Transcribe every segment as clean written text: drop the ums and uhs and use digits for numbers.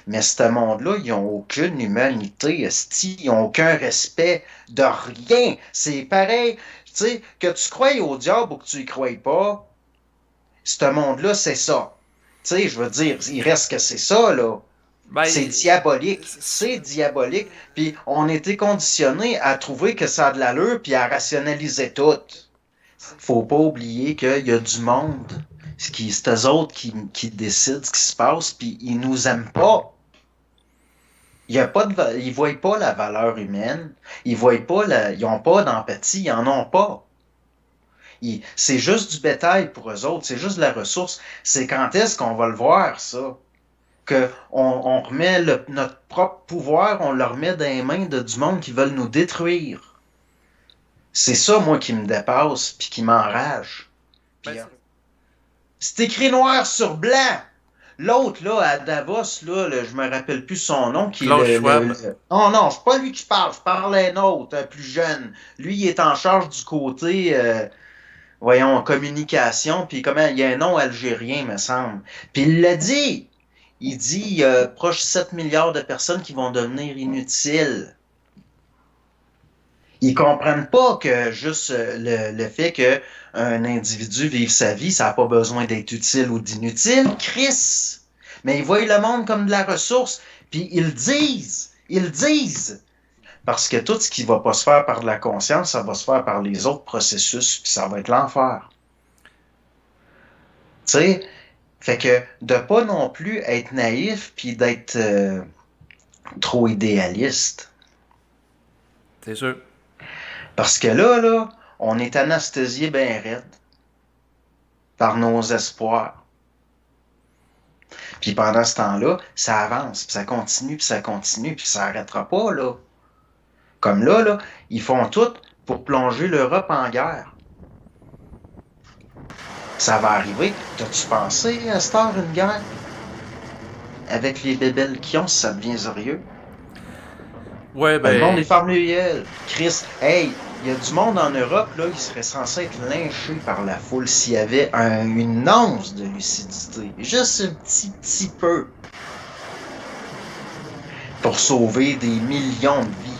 Mais ce monde-là, ils n'ont aucune humanité, esti. Ils n'ont aucun respect de rien. C'est pareil, tu sais, que tu croyes au diable ou que tu y croyes pas, ce monde-là, c'est ça. Tu sais, je veux dire, il reste que c'est ça, là. C'est Ben, diabolique. C'est diabolique. Puis on a été conditionné à trouver que ça a de l'allure puis à rationaliser tout. Faut pas oublier qu'il y a du monde. C'est eux autres qui décident ce qui se passe, puis ils nous aiment pas. Il y a pas de, ils voient pas la valeur humaine. Ils voient pas ils ont pas d'empathie. Ils en ont pas. C'est juste du bétail pour eux autres. C'est juste de la ressource. C'est quand est-ce qu'on va le voir, ça? Que on remet notre propre pouvoir, on le remet dans les mains de du monde qui veulent nous détruire. C'est ça, moi, qui me dépasse puis qui m'enrage. ben, Puis, c'est écrit noir sur blanc. L'autre, là, à Davos, là, je me rappelle plus son nom, qui est Klaus Schwab. Non, non, c'est pas lui qui parle, je parle à un autre, un plus jeune. Lui, il est en charge du côté, voyons, communication, puis comment, il y a un nom algérien, me semble. Puis il l'a dit. Il dit, il y a proche 7 milliards de personnes qui vont devenir inutiles. Ils comprennent pas que juste le fait qu'un individu vive sa vie, ça n'a pas besoin d'être utile ou d'inutile. Chris! Mais ils voient le monde comme de la ressource, puis ils le disent. Ils le disent. Parce que tout ce qui va pas se faire par de la conscience, ça va se faire par les autres processus, puis ça va être l'enfer. Tu sais? Fait que de pas non plus être naïf, puis d'être trop idéaliste. C'est sûr. Parce que là, on est anesthésié bien raide par nos espoirs. Puis pendant ce temps-là, ça avance, puis ça continue, puis ça continue, puis ça n'arrêtera pas, là. Comme là, ils font tout pour plonger l'Europe en guerre. Ça va arriver. T'as-tu pensé à cette heure une guerre? Avec les bébelles qui ont, ça devient sérieux. Ouais, Ben, le monde est ben, fermé Chris, hey, il y a du monde en Europe, là, qui serait censé être lynché par la foule s'il y avait une once de lucidité. Juste un petit peu. Pour sauver des millions de vies.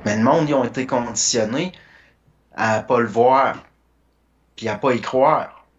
Mais le monde, ils ont été conditionnés à pas le voir, puis à pas y croire.